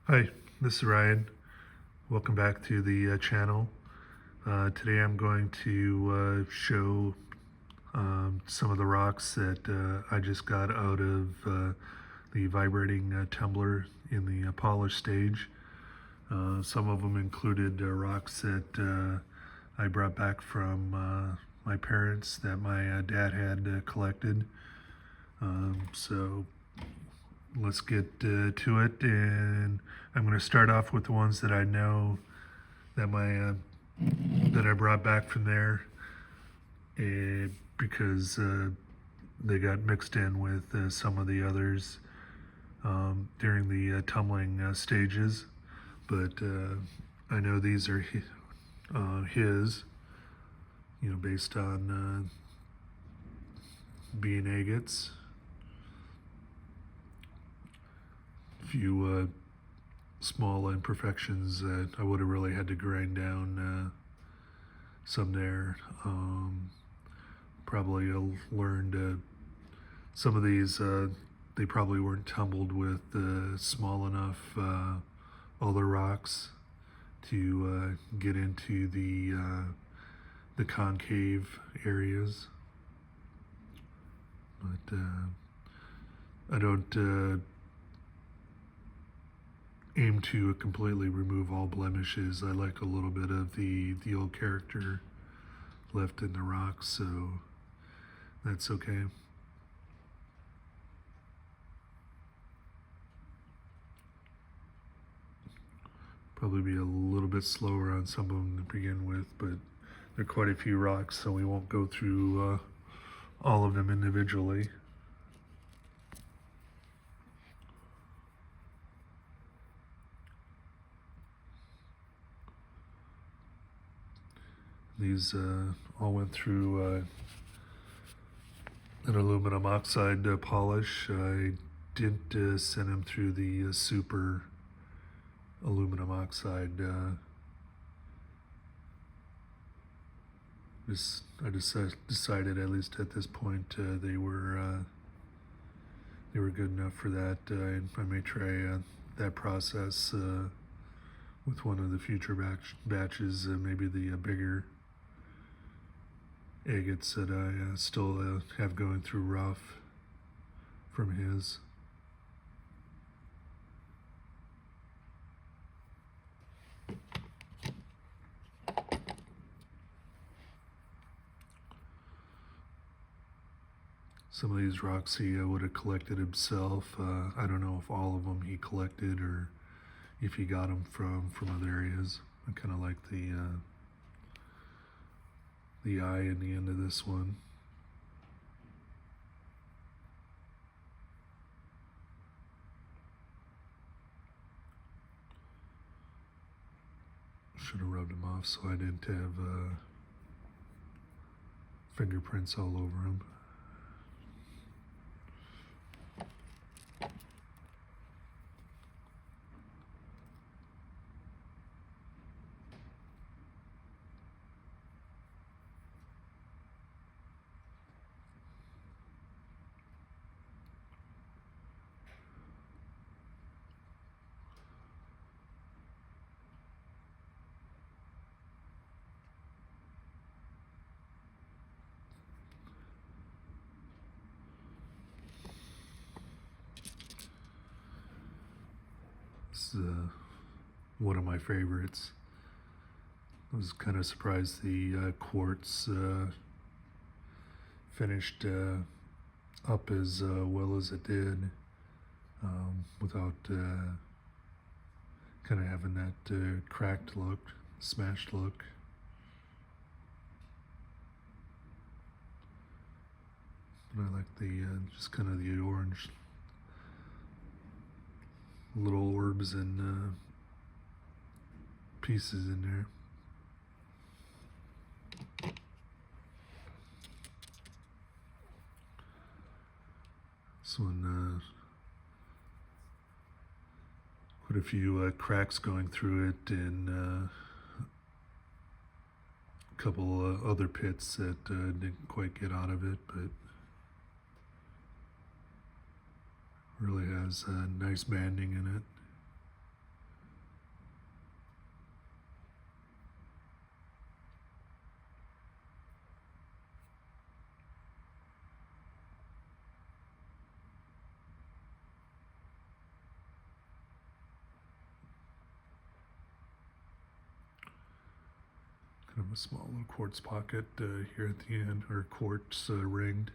Hi, this is Ryan. Welcome back to the channel. Today I'm going to show some of the rocks that I just got out of the vibrating tumbler in the polish stage. Some of them included rocks that I brought back from my parents that my dad had collected. So let's get to it, and I'm going to start off with the ones that I know that that I brought back from there, because they got mixed in with some of the others during the tumbling stages. But I know these are his, based on being agates. A few small imperfections that I would have really had to grind down some there. Probably learned some of these, they probably weren't tumbled with small enough other rocks to get into the concave areas. But I don't aim to completely remove all blemishes. I like a little bit of the old character left in the rocks, so that's okay. Probably be a little bit slower on some of them to begin with, but there are quite a few rocks, so we won't go through all of them individually. These all went through an aluminum oxide polish. I didn't send them through the super aluminum oxide. I decided, at least at this point, they were good enough for that. I may try that process with one of the future batches, maybe the bigger agates that I still have going through rough from his. Some of these rocks he would have collected himself. I don't know if all of them he collected or if he got them from other areas. I kind of like the eye in the end of this one. Should have rubbed them off so I didn't have fingerprints all over them. This is one of my favorites. I was kind of surprised the quartz finished up as well as it did, without kind of having that cracked look, smashed look. And I like the just kind of the orange little orbs and pieces in there. This one, quite a few cracks going through it, and a couple other pits that didn't quite get out of it, but really has nice banding in it. a small little quartz pocket here at the end, or quartz ringed.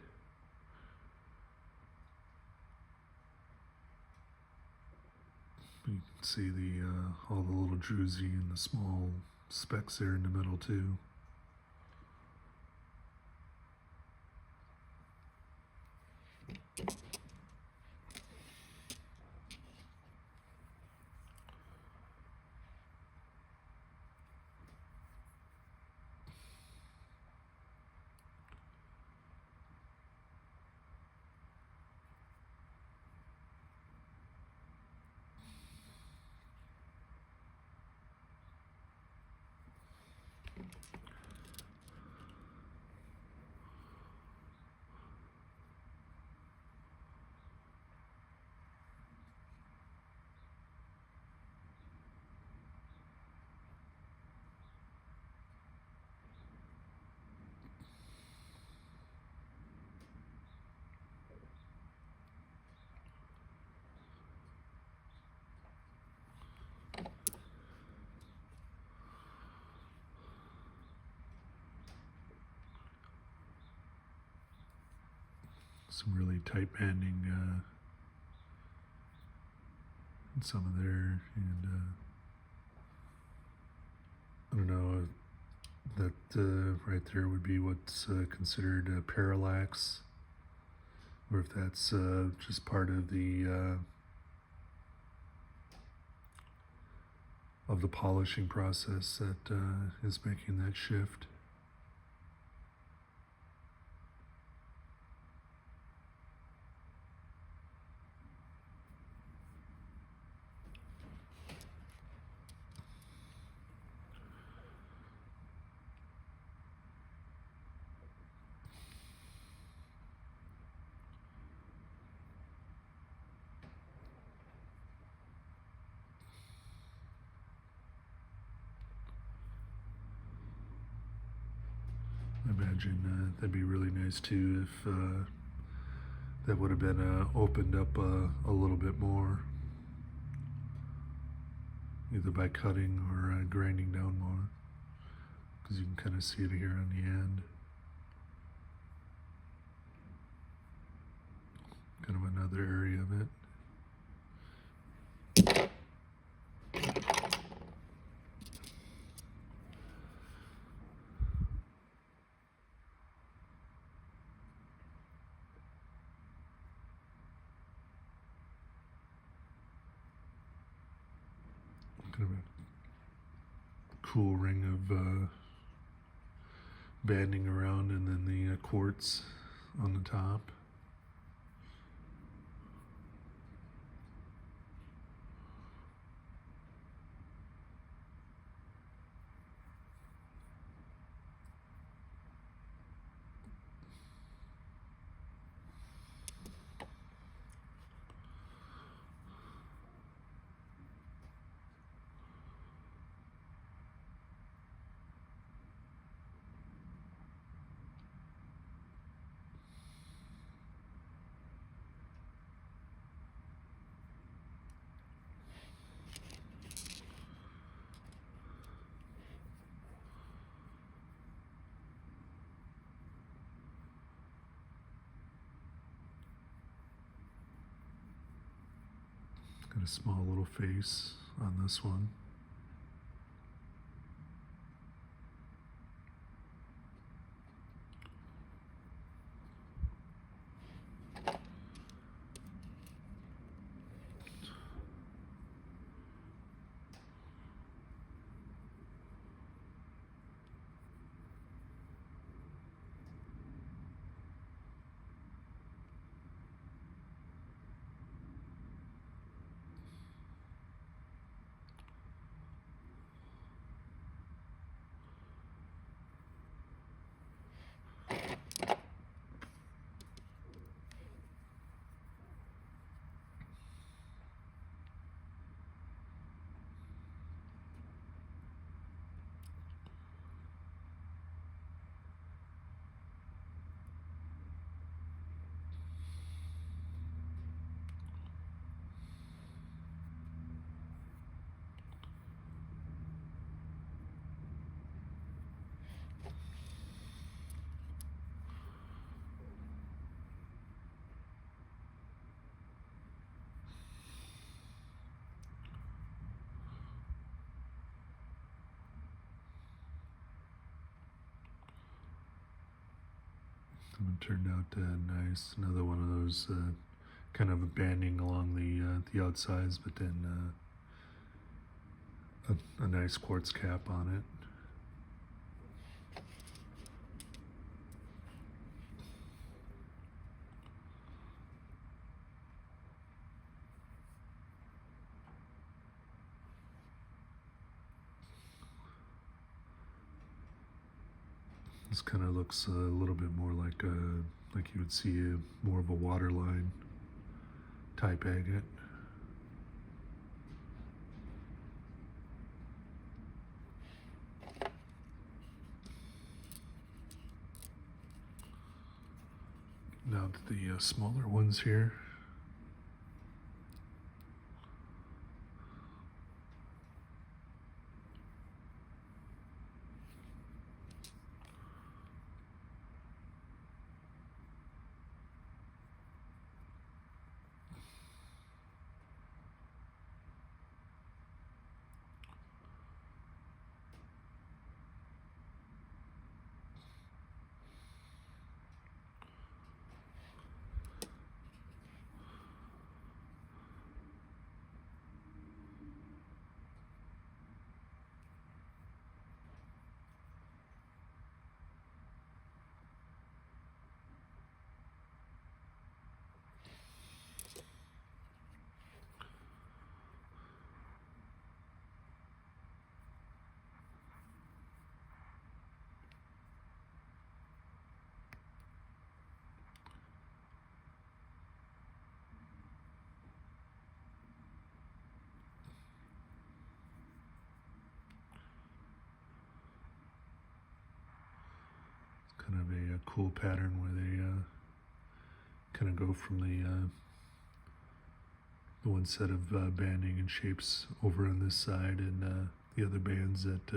You can see the all the little druzy and the small specks there in the middle too. Some really tight banding in some of there, and I don't know, that right there would be what's considered parallax, or if that's just part of the polishing process that is making that shift. I imagine that'd be really nice too if that would have been opened up a little bit more, either by cutting or grinding down more, because you can kind of see it here on the end. Kind of another area of it. Kind of a cool ring of banding around, and then the quartz on the top. Got a small little face on this one. And it turned out nice. Another one of those kind of banding along the outsides, but then a nice quartz cap on it. This kind of looks a little bit more like you would see more of a waterline type agate. Now to the smaller ones here. Kind of a cool pattern where they kind of go from the one set of banding and shapes over on this side, and the other bands that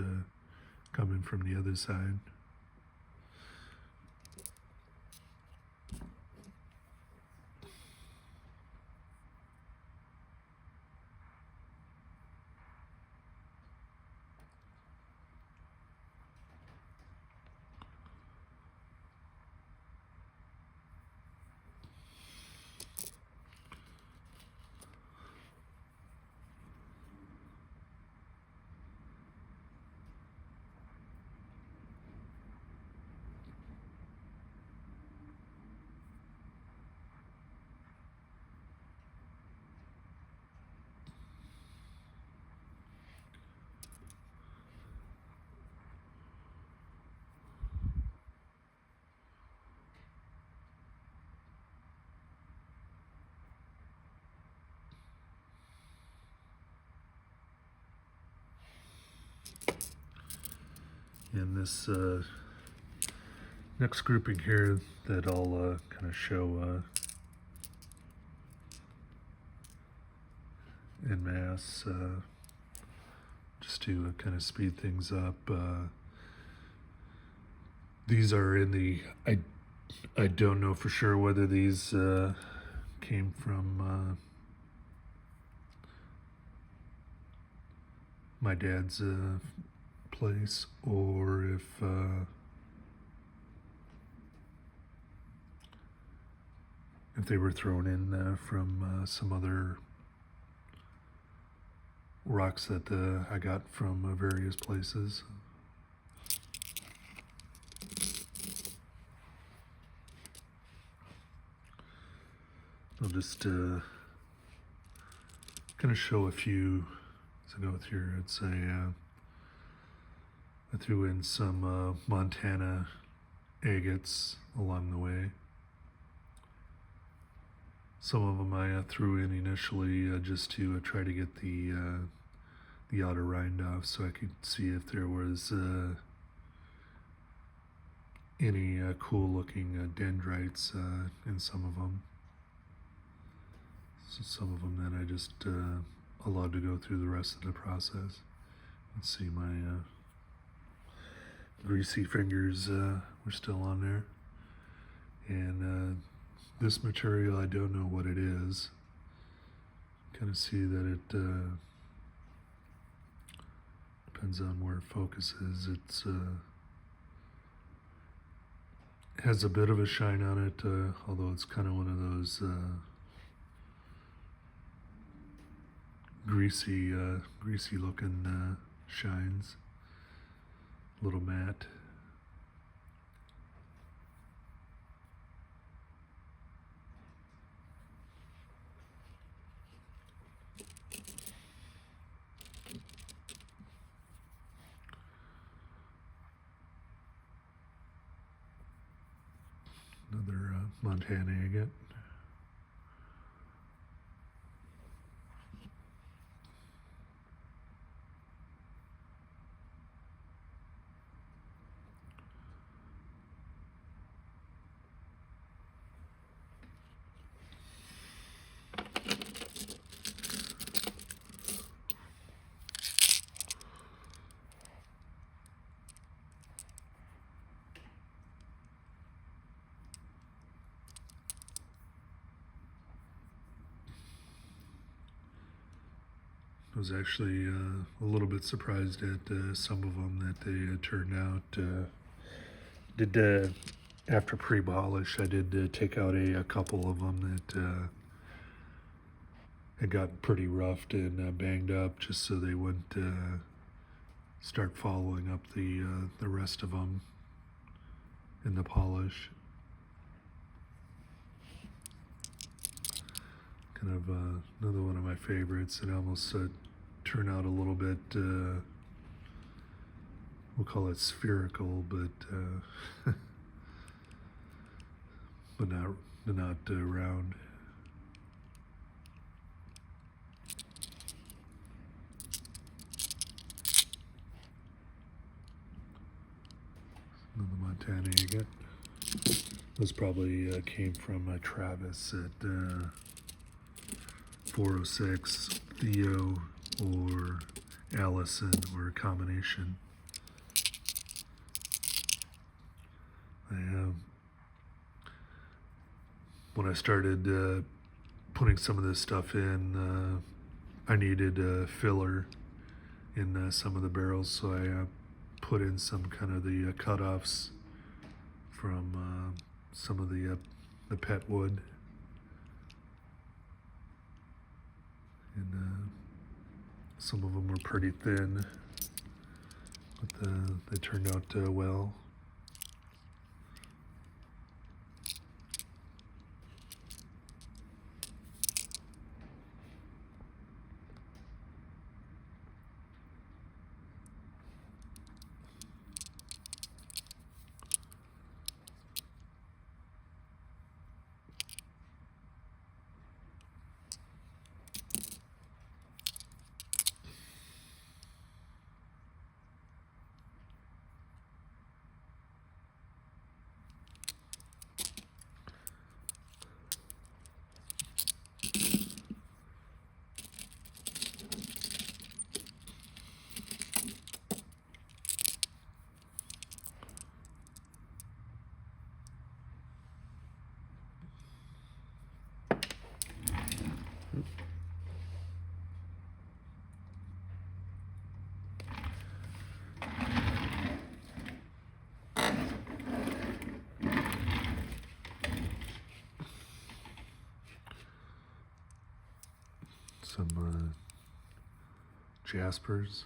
come in from the other side. In this next grouping here that I'll kind of show en masse, just to kind of speed things up. These are in the, I don't know for sure whether these came from my dad's place, or if they were thrown in from some other rocks that I got from various places. I'll just kind of show a few as I go through. It's I threw in some Montana agates along the way. Some of them I threw in initially just to try to get the outer rind off, so I could see if there was any cool looking dendrites in some of them. So some of them then I just allowed to go through the rest of the process. Let's see, my greasy fingers were still on there. And this material, I don't know what it is. Kind of see that it depends on where it focuses. has a bit of a shine on it, although it's kind of one of those greasy looking shines, a little matte. Another Montana agate. I was actually a little bit surprised at some of them that they turned out. After pre-polish, I did take out a couple of them that had got pretty roughed and banged up, just so they wouldn't start following up the rest of them in the polish. Kind of another one of my favorites. It almost turned out a little bit, we'll call it spherical, but but not round. Another Montana agate. This probably came from Travis at 406, Theo, or Allison, or a combination. When I started putting some of this stuff in, I needed a filler in some of the barrels, so I put in some kind of the cutoffs from some of the pet wood. And some of them were pretty thin, but they turned out well. Some Jaspers.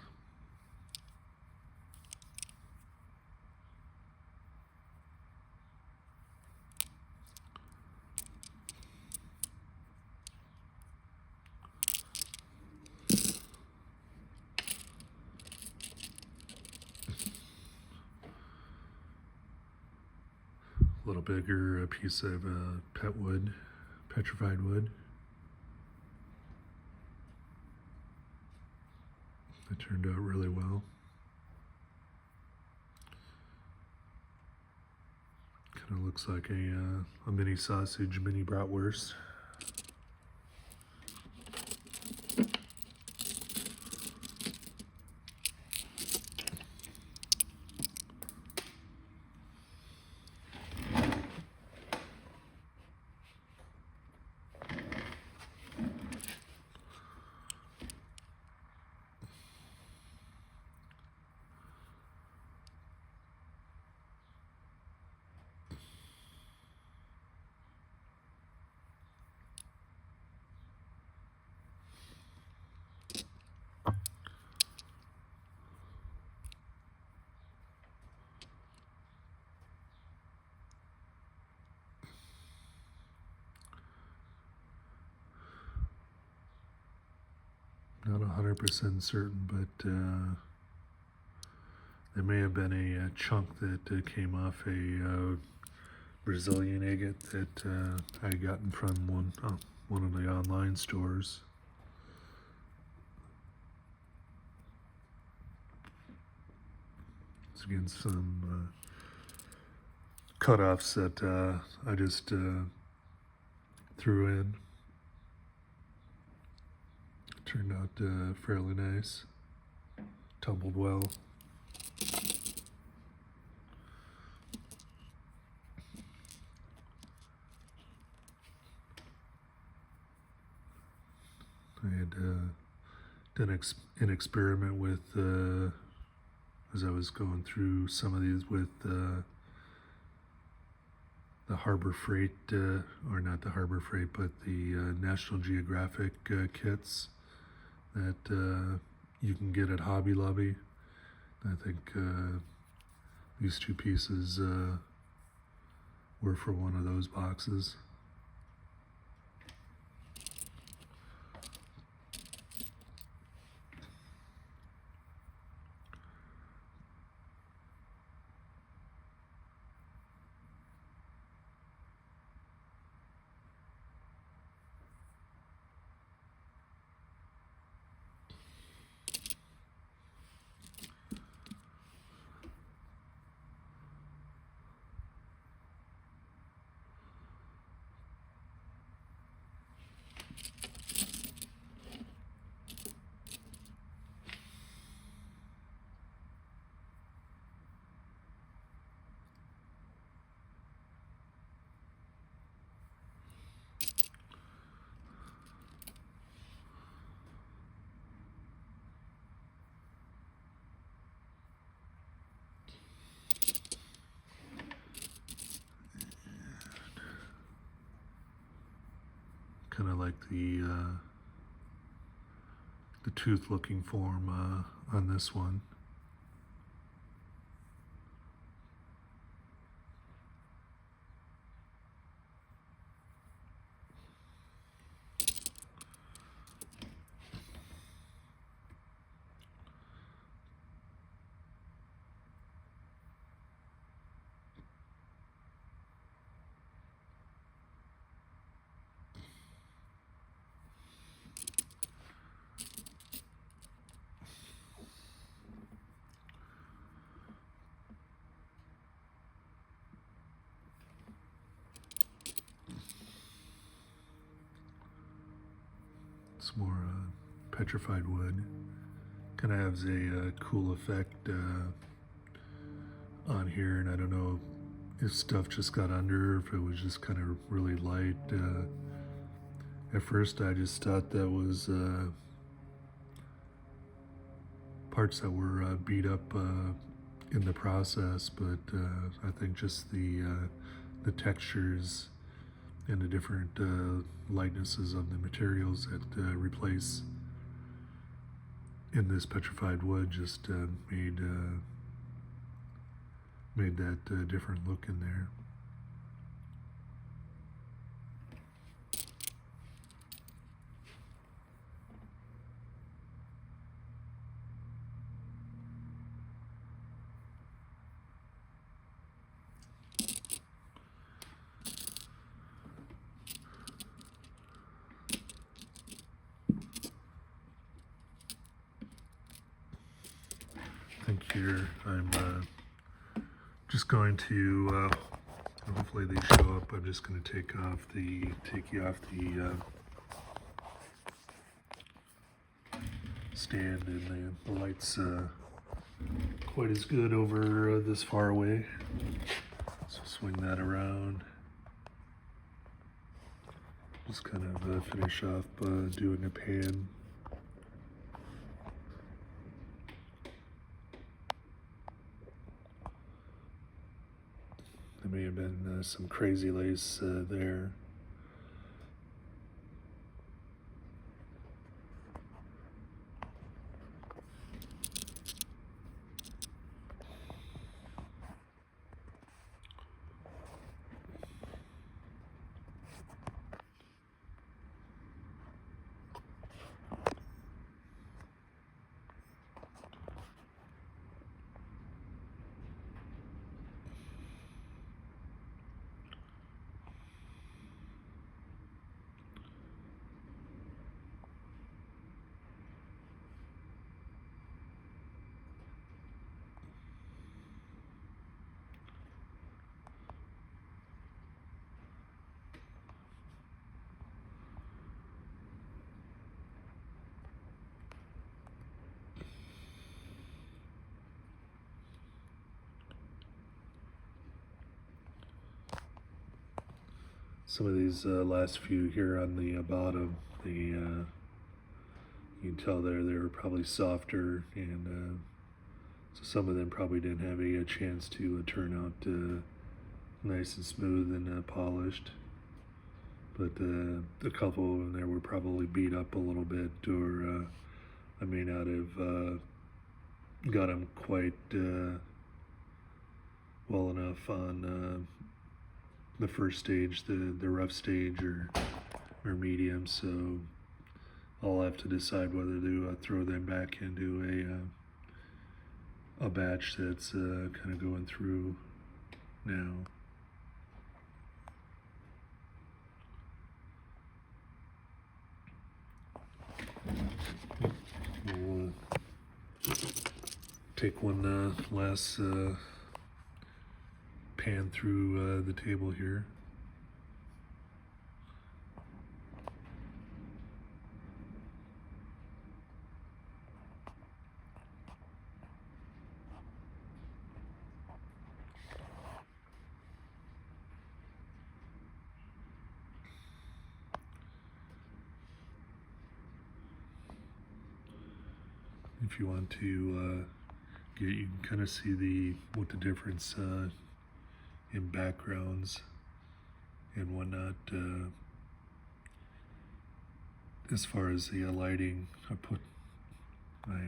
A little bigger piece of pet wood, petrified wood. It turned out really well. Kind of looks like a mini sausage, mini bratwurst. 100% certain, but there may have been a chunk that came off a Brazilian agate that I had gotten from one of the online stores. It's again some cutoffs that I just threw in. Turned out fairly nice. Tumbled well. I had done an experiment with, as I was going through some of these with the Harbor Freight, or not the Harbor Freight, but the National Geographic kits that you can get at Hobby Lobby. I think these two pieces were for one of those boxes. Kind of like the tooth-looking form on this one. It's more petrified wood. Kind of has a cool effect on here, and I don't know if stuff just got under, if it was just kind of really light. At first I just thought that was parts that were beat up in the process, but I think just the textures and the different lightnesses of the materials that replace in this petrified wood just made that different look in there. I think here I'm just going to, hopefully they show up. I'm just going to take you off the stand, and the light's quite as good over this far away. So swing that around. Just kind of finish off doing a pan. There may have been some crazy lace there. some of these last few here on the bottom, you can tell they were probably softer, and so some of them probably didn't have a chance to turn out nice and smooth and polished. But a couple of them there were probably beat up a little bit, or I may not have got them quite well enough on the first stage, the rough stage, or medium. So I'll have to decide whether to throw them back into a batch that's kind of going through now. We'll take one last pan through the table here. If you want to you can kind of see what the difference in backgrounds and whatnot. As far as the lighting, I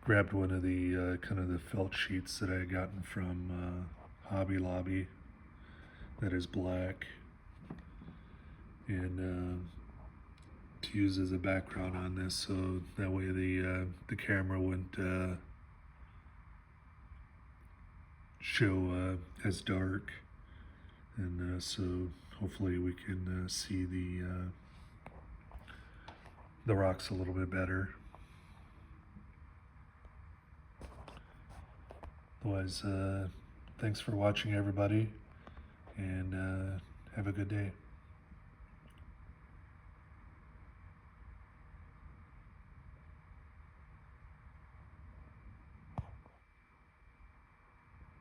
grabbed one of the kind of the felt sheets that I had gotten from Hobby Lobby that is black, and to use as a background on this, so that way the camera wouldn't show as dark, and so hopefully we can see the rocks a little bit better. Otherwise, thanks for watching, everybody, and have a good day.